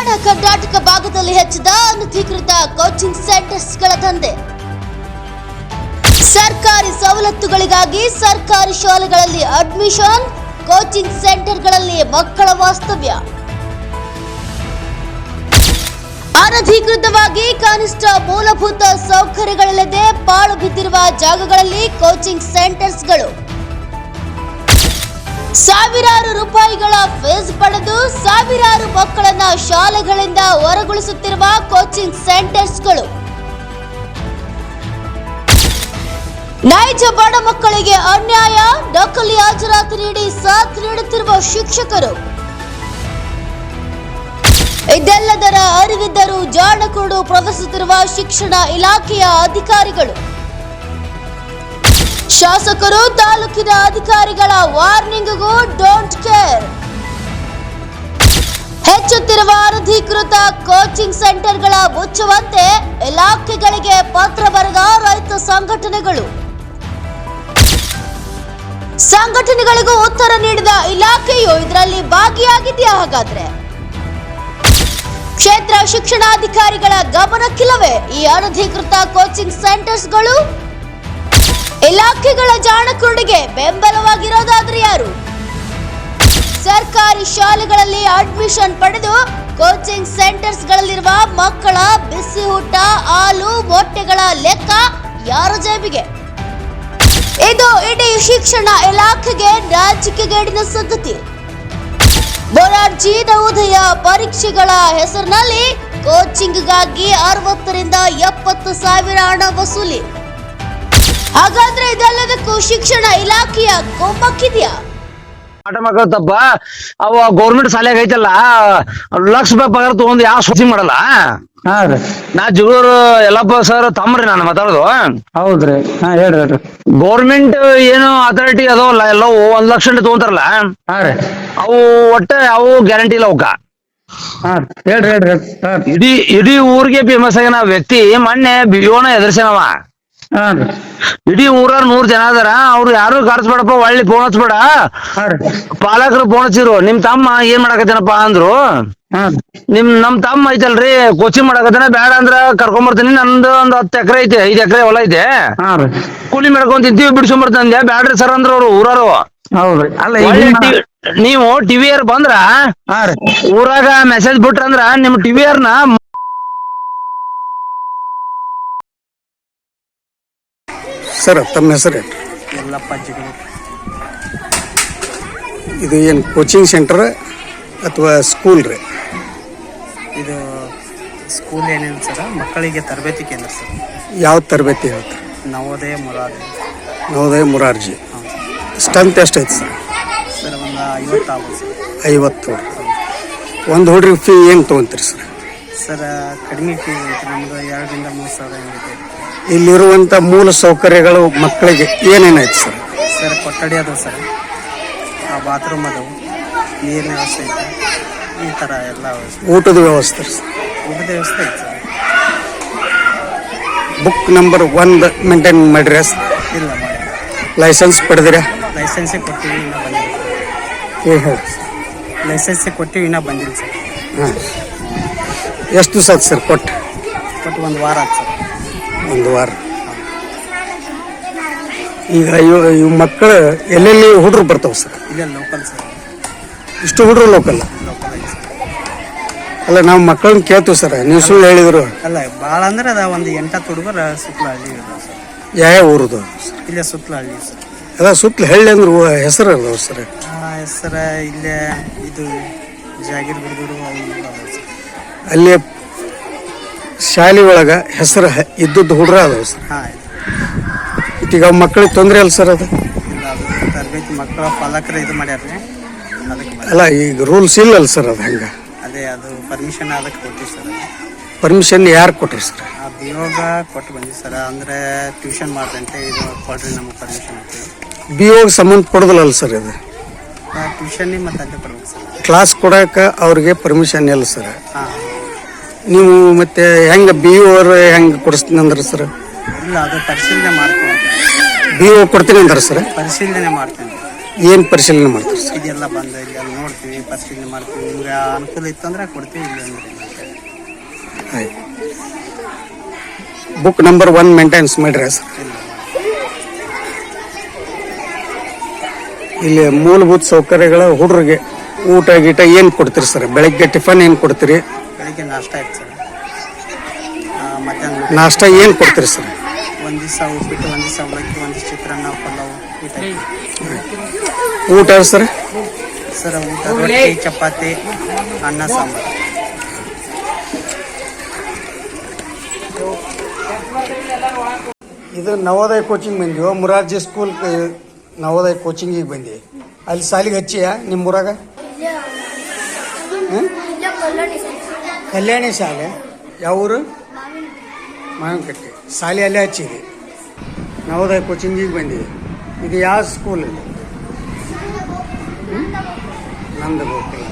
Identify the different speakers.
Speaker 1: ಕಲ್ಯಾಣ ಕರ್ನಾಟಕ ಭಾಗದಲ್ಲಿ ಹೆಚ್ಚಿದ ಅನಧಿಕೃತ ಕೋಚಿಂಗ್ ಸೆಂಟರ್ಸ್ಗಳ ದಂಧೆ. ಸರ್ಕಾರಿ ಸವಲತ್ತುಗಳಿಗಾಗಿ ಸರ್ಕಾರಿ ಶಾಲೆಗಳಲ್ಲಿ ಅಡ್ಮಿಷನ್, ಕೋಚಿಂಗ್ ಸೆಂಟರ್ಗಳಲ್ಲಿ ಮಕ್ಕಳ ವಾಸ್ತವ್ಯ. ಅನಧಿಕೃತವಾಗಿ ಕನಿಷ್ಠ ಮೂಲಭೂತ ಸೌಕರ್ಯಗಳಿಲ್ಲದೆ ಪಾಳು ಬಿದ್ದಿರುವ ಜಾಗಗಳಲ್ಲಿ ಕೋಚಿಂಗ್ ಸೆಂಟರ್ಸ್ಗಳು. ಸಾವಿರಾರು ರೂಪಾಯಿಗಳ ಫೀಸ್ ಪಡೆದು ಸಾವಿರಾರು ಮಕ್ಕಳನ್ನ ಶಾಲೆಗಳಿಂದ ಹೊರಗುಳಿಸುತ್ತಿರುವ ಕೋಚಿಂಗ್ ಸೆಂಟರ್ಸ್ಗಳು. ನೈಜ ಬಡ ಮಕ್ಕಳಿಗೆ ಅನ್ಯಾಯ, ನಕಲಿ ಹಾಜರಾತಿ ನೀಡಿ ಸಾಥ್ ನೀಡುತ್ತಿರುವ ಶಿಕ್ಷಕರು. ಇದೆಲ್ಲದರ ಅರಿವಿದ್ದರೂ ಜಾಣಕುರುಡು ಪ್ರವಹಿಸುತ್ತಿರುವ ಶಿಕ್ಷಣ ಇಲಾಖೆಯ ಅಧಿಕಾರಿಗಳು. ಶಾಸಕರು ತಾಲೂಕಿನ ಅಧಿಕಾರಿಗಳ ವಾರ್ನಿಂಗ್ಗೂ ಡೋಂಟ್ ಕೇರ್. ಹೆಚ್ಚುತ್ತಿರುವ ಅನಧಿಕೃತ ಕೋಚಿಂಗ್ ಸೆಂಟರ್ಗಳ ಮುಚ್ಚುವಂತೆ ಇಲಾಖೆಗಳಿಗೆ ಪತ್ರ ಬರೆದ ರೈತ ಸಂಘಟನೆಗಳು. ಸಂಘಟನೆಗಳಿಗೂ ಉತ್ತರ ನೀಡಿದ ಇಲಾಖೆಯು ಇದರಲ್ಲಿ ಭಾಗಿಯಾಗಿದೆಯಾ? ಹಾಗಾದ್ರೆ ಕ್ಷೇತ್ರ ಶಿಕ್ಷಣಾಧಿಕಾರಿಗಳ ಗಮನಕ್ಕಿಲ್ಲವೇ ಈ ಅನಧಿಕೃತ ಕೋಚಿಂಗ್ ಸೆಂಟರ್ಸ್ಗಳು? ಇಲಾಖೆಗಳ ಜಾಣಕುರುಡಿಗೆ ಬೆಂಬಲವಾಗಿರೋದಾದ್ರೆ ಯಾರು? ಸರ್ಕಾರಿ ಶಾಲೆಗಳಲ್ಲಿ ಅಡ್ಮಿಷನ್ ಪಡೆದು ಕೋಚಿಂಗ್ ಸೆಂಟರ್ಸ್ಗಳಲ್ಲಿರುವ ಮಕ್ಕಳ ಬಿಸಿ ಊಟ, ಹಾಲು, ಮೊಟ್ಟೆಗಳ ಲೆಕ್ಕ ಯಾರ ಜೇಬಿಗೆ? ಇದು ಇಡೀ ಶಿಕ್ಷಣ ಇಲಾಖೆಗೆ ನಾಚಿಕೆಗೇಡಿನ ಸಂಗತಿ. ಮೊರಾರ್ಜಿ ನವೋದಯ ಪರೀಕ್ಷೆಗಳ ಹೆಸರಿನಲ್ಲಿ ಕೋಚಿಂಗ್ಗಾಗಿ 60 ರಿಂದ 70 ಸಾವಿರ ಹಣ ವಸೂಲಿ. ಹಾಗಾದ್ರೆ ಇದೆಲ್ಲದಕ್ಕೂ ಶಿಕ್ಷಣ ಇಲಾಖೆಯ ಕುಮ್ಮಕ್ಕಿದೆಯಾ?
Speaker 2: ಆಟ ಮಕ್ಕಳ ತಪ್ಪ. ಅವ ಗೌರ್ಮೆಂಟ್ ಶಾಲೆಗೆ ಐತಲ್ಲ, ಲಕ್ಷ ರೂಪಾಯಿ ಪಗಾರ ತಗೊಂಡು ಯಾವ ಕೋಚಿಂಗ್ ಮಾಡಲ್ಲ. ನಾ ಜಗಳೂರು ಯಲ್ಲಪ್ಪ ಸರ್ ತಮ್ರಿ ನಾನು ಮಾತಾಡೋದು.
Speaker 3: ಹೌದ್ರಿ, ಹೇಳ್ರಿ.
Speaker 2: ಗೌರ್ಮೆಂಟ್ ಏನು ಅಥಾರಿಟಿ ಅದಾವಲ್ಲ, ಎಲ್ಲ 1 ಲಕ್ಷ ತಗೊಂತಾರಲ್ಲ, ಅವು ಒಟ್ಟೆ ಅವು ಗ್ಯಾರಂಟಿ ಇಲ್ಲ ಅವಕ್ಕ.
Speaker 3: ಹೇಳ್ರಿ.
Speaker 2: ಇಡೀ ಊರಿಗೆ ಫೇಮಸ್ ಆಗಿನ ವ್ಯಕ್ತಿ ಮೊನ್ನೆ ಬಿಯೋನ ಎದುರ್ಸೇನವ. ಇಡೀ ಊರಾರ 100 ಜನ ಅದಾರ, ಅವ್ರು ಯಾರು ಕರ್ಸ್ಬೇಡಪ್ಪ, ಒಳ್ಳೆ ಫೋನ್ ಹಚ್ಬೇಡ, ಪಾಲಕರು ಫೋನ್ ಹಚ್ಚಿರು. ನಿಮ್ ತಮ್ಮ ಏನ್ ಮಾಡಕತ್ತೇನಪ್ಪ ಅಂದ್ರು. ನಮ್ ತಮ್ಮ ಐತಲ್ರಿ ಕೋಚಿಂಗ್ ಮಾಡಕತ್ತೇನ, ಬೇಡ ಅಂದ್ರ ಕರ್ಕೊಂಬರ್ತೀನಿ, ನಂದು ಒಂದ್ 10 ಎಕರೆ ಐತೆ, 5 ಎಕರೆ ಹೊಲ ಐತೆ, ಕೂಲಿ ಮಾಡ್ಕೊಂಡ್ ತಿಂತೀವಿ, ಬಿಡ್ಸ್ಕೊಂಬರ್ತಂದೆ. ಬ್ಯಾಡ್ರಿ ಸರ್ ಅಂದ್ರ ಅವ್ರು ಊರಾರು.
Speaker 3: ಹೌದ್ರಿ. ಅಲ್ಲ
Speaker 2: ನೀವು ಟಿವಿಯರ್ ಬಂದ್ರ ಊರಾಗ ಮೆಸೇಜ್ ಬಿಟ್ರಂದ್ರ ನಿಮ್ ಟಿವಿಯರ್ನ
Speaker 4: ಸರ್, ತಮ್ಮ ಹೆಸರು?
Speaker 3: ಯಲ್ಲಪ್ಪ ಜಗಳೂರು.
Speaker 4: ಇದು ಏನು ಕೋಚಿಂಗ್ ಸೆಂಟರ್ ಅಥವಾ ಸ್ಕೂಲ್ ರೀ?
Speaker 3: ಇದು ಸ್ಕೂಲ್ ಏನಿಲ್ಲ ಸರ್, ಮಕ್ಕಳಿಗೆ ತರಬೇತಿ ಕೇಂದ್ರ ಸರ್.
Speaker 4: ಯಾವ ತರಬೇತಿ ಹೇಳ್ತಾರೆ?
Speaker 3: ನವೋದಯ ಮೊರಾರ್ಜಿ.
Speaker 4: ನವೋದಯ ಮೊರಾರ್ಜಿ. ಸ್ಟ್ರೆಂತ್ ಎಷ್ಟೈತೆ ಸರ್?
Speaker 3: ಸರ್ ಒಂದು 50 ಆಗ್ಬೋದು ಸರ್.
Speaker 4: 50. ಒಂದು ಹುಡುಗ್ರಿಗೆ ಫೀ ಏನು ತೊಗೊಂತೀರಿ ಸರ್?
Speaker 3: ಸರ್ ಕಡಿಮೆ ಫೀ ಐತೆ ನಮ್ಗೆ, 2 ರಿಂದ 3 ಸಾವಿರ ಹೆಂಗೈತೆ.
Speaker 4: ಇಲ್ಲಿರುವಂಥ ಮೂಲ ಸೌಕರ್ಯಗಳು ಮಕ್ಕಳಿಗೆ ಏನೇನಾಯ್ತು ಸರ್?
Speaker 3: ಸರ್ ಕೊಠಡಿ ಅದಾವೆ ಸರ್, ಬಾತ್ರೂಮ್ ಅದಾವೆ, ನೀರಿನ ವ್ಯವಸ್ಥೆ ಐತೆ, ಈ ಥರ ಎಲ್ಲ
Speaker 4: ಊಟದ ವ್ಯವಸ್ಥೆ ಸರ್?
Speaker 3: ಊಟದ ವ್ಯವಸ್ಥೆ ಐತೆ ಸರ್.
Speaker 4: ಬುಕ್ ನಂಬರ್ 1 ಮೇಂಟೈನ್ ಮಾಡಿರಿ ಸರ್?
Speaker 3: ಇಲ್ಲ ಮಾಡಿ.
Speaker 4: ಲೈಸೆನ್ಸ್ ಪಡೆದಿರಾ?
Speaker 3: ಲೈಸೆನ್ಸೇ ಕೊಟ್ಟಿವಿ, ಇನ್ನೂ ಬಂದಿಲ್ಲ.
Speaker 4: ಏನು ಹೇಳಿ?
Speaker 3: ಲೈಸೆನ್ಸೇ ಕೊಟ್ಟಿವಿ, ಇನ್ನೂ ಬಂದಿಲ್ಲ ಸರ್.
Speaker 4: ಹಾಂ. ಎಷ್ಟು ದಿವಸ ಆಯ್ತು ಸರ್ ಕೊಟ್ಟು?
Speaker 3: 1 ವಾರ ಆಯ್ತು ಸರ್.
Speaker 4: 1 ವಾರ. ಈಗ ಇವು ಮಕ್ಕಳು ಎಲ್ಲೆಲ್ಲಿ ಹುಡುಗರು ಬರ್ತಾವೆ ಸರ್?
Speaker 3: ಇಲ್ಲ ಲೋಕಲ್ ಸರ್.
Speaker 4: ಇಷ್ಟು ಹುಡುಗರು ಲೋಕಲ್?
Speaker 3: ಲೋಕಲ್ ಐತೆ ಸರ್.
Speaker 4: ಅಲ್ಲ, ನಾವು ಮಕ್ಕಳನ್ನ ಕೇಳ್ತೀವಿ ಸರ್, ನೀವು ಸುಳ್ಳು ಹೇಳಿದ್ರು.
Speaker 3: ಅಲ್ಲ, ಭಾಳ ಅಂದ್ರೆ ಅದ ಒಂದು 8 ಹುಡುಗರು ಸುತ್ತಲ ಹಳ್ಳಿ ಇದಾವೆ ಸರ್.
Speaker 4: ಯಾವ ಊರದು?
Speaker 3: ಇಲ್ಲೇ ಸುತ್ತಲ ಹಳ್ಳಿ ಸರ್.
Speaker 4: ಅದ ಸುತ್ತಲ ಹಳ್ಳಿ ಅಂದ್ರೆ ಹೆಸರು ಅದಾವ ಸರ್?
Speaker 3: ಹೆಸರು ಇಲ್ಲೇ ಇದು ಜಾಗೀರ್ ಬಿಡದೂರು ಅದಾವೆ ಸರ್.
Speaker 4: ಅಲ್ಲಿ ಶಾಲೆ ಒಳಗೆ ಹೆಸರು ಇದ್ದದ್ದು ಹುಡುಗ್ರ ಅದಾವ ಸರ್?
Speaker 3: ಹಾಂ.
Speaker 4: ಈಗ ಮಕ್ಕಳಿಗೆ ತೊಂದರೆ ಅಲ್ಲ ಸರ್ ಅದು?
Speaker 3: ಇಲ್ಲ, ಅದು ತರಬೇತಿ ಮಕ್ಕಳ ಪಾಲಕರು ಇದು ಮಾಡ್ಯಾರ್ರಿ, ಅದಕ್ಕೆ
Speaker 4: ಅಲ್ಲ, ಈಗ ರೂಲ್ಸ್ ಇಲ್ಲಲ್ಲ ಸರ್ ಅದು? ಹಂಗೆ
Speaker 3: ಅದೇ ಅದು ಪರ್ಮಿಷನ್ ಅದಕ್ಕೆ ಕೊಟ್ಟಿವಿ ಸರ್.
Speaker 4: ಪರ್ಮಿಷನ್ ಯಾರು ಕೊಟ್ರಿ ಸರ್?
Speaker 3: ಆ ಬಿಯೋಗ ಕೊಟ್ಟು ಬಂದಿವಿ ಸರ್. ಅಂದರೆ ಟ್ಯೂಷನ್ ಮಾಡ್ದಂತೆ ಇದು ಕೊಡ್ರಿ ನಮಗೆ ಪರ್ಮಿಷನ್ ಆಗ್ತೀವಿ.
Speaker 4: ಬಿಯೋಗೆ ಸಂಬಂಧ ಕೊಡೋದಿಲ್ಲ ಸರ್ ಇದು?
Speaker 3: ಟ್ಯೂಷನ್ನಿ ಮತ್ತು ಅಲ್ಲೇ ಕೊಡ್ಬೇಕು ಸರ್.
Speaker 4: ಕ್ಲಾಸ್ ಕೊಡೋಕೆ ಅವ್ರಿಗೆ ಪರ್ಮಿಷನ್ ಇಲ್ಲ ಸರ್?
Speaker 3: ಹಾಂ.
Speaker 4: ನೀವು ಮತ್ತೆ ಹೆಂಗೆ ಬಿ ಒ ಅವ್ರು ಹೆಂಗೆ ಕೊಡಿಸ್ತೀನಿ ಅಂದ್ರೆ ಸರ್?
Speaker 3: ಇಲ್ಲ, ಅದು ಪರಿಶೀಲನೆ ಮಾಡ್ತೀನಿ.
Speaker 4: ಬಿ ಒ ಕೊಡ್ತೀನಿ ಅಂತಾರೆ ಸರ್?
Speaker 3: ಪರಿಶೀಲನೆ ಮಾಡ್ತೀನಿ.
Speaker 4: ಏನು ಪರಿಶೀಲನೆ ಮಾಡ್ತೀರಿ ಸರ್?
Speaker 3: ಇದೆಲ್ಲ ಬಂದು ಇಲ್ಲಿ ಅಲ್ಲಿ ನೋಡ್ತೀವಿ, ಪರಿಶೀಲನೆ ಮಾಡ್ತೀವಿ. ನಿಮ್ಗೆ ಅನುಕೂಲ ಇತ್ತು ಅಂದ್ರೆ ಕೊಡ್ತೀವಿ, ಇಲ್ಲ ಅಂದ್ರೆ ಇಲ್ಲ ಅಂತ ಹೇಳಿ.
Speaker 4: ಆಯ್ತು. ಬುಕ್ ನಂಬರ್ 1 ಮೇಂಟೆನೆನ್ಸ್ ಮಾಡ್ರಿ ಸರ್.
Speaker 3: ಇಲ್ಲ.
Speaker 4: ಇಲ್ಲಿ ಮೂಲಭೂತ ಸೌಕರ್ಯಗಳ ಹುಡುಗರಿಗೆ ಊಟ ಗೀಟ ಏನು ಕೊಡ್ತೀರಿ ಸರ್? ಬೆಳಗ್ಗೆ ಟಿಫನ್ ಏನು ಕೊಡ್ತೀರಿ?
Speaker 3: ಬೆಳಿಗ್ಗೆ ನಾಷ್ಟ ಆಯ್ತು ಸರ್. ಮಧ್ಯಾಹ್ನ
Speaker 4: ನಾಷ್ಟ ಏನು ಕೊಡ್ತೀರಿ ಸರ್?
Speaker 3: ಒಂದು ದಿವಸ ಉಪ್ಪಿಟ್ಟು, ಒಂದು ದಿವಸ ಅವಲಕ್ಕಿ, ಒಂದು ದಿವಸ ಚಿತ್ರಾನ್ನ, ಪಲಾವು ಈ ಟೈಪ್.
Speaker 4: ಊಟ ಸರ್?
Speaker 3: ಸರ್ ಊಟ ರೊಟ್ಟಿ, ಚಪಾತಿ, ಅನ್ನ, ಸಾಂಬಾರು.
Speaker 4: ಇದು ನವೋದಯ ಕೋಚಿಂಗ್ ಬಂದಿವ ಮುರಾರ್ಜಿ ಸ್ಕೂಲ್ ನವೋದಯ ಕೋಚಿಂಗಿಗೆ ಬಂದಿ. ಅಲ್ಲಿ ಸಾಲಿಗೆ ಹಚ್ಚಿಯ ನಿಮ್ಮ ಊರಾಗ? ಕಲ್ಯಾಣಿ ಶಾಲೆ ಯಾವ ಊರು? ಮಾವಿನಕಟ್ಟೆ ಶಾಲೆ ಅಲ್ಲೇ ಹಚ್ಚಿದೆ. ನವೋದಯ ಕೋಚಿಂಗಿಗೆ ಬಂದಿದೆ. ಇದು ಯಾವ ಸ್ಕೂಲ್? ನಂದ ಗೋಕುಲ.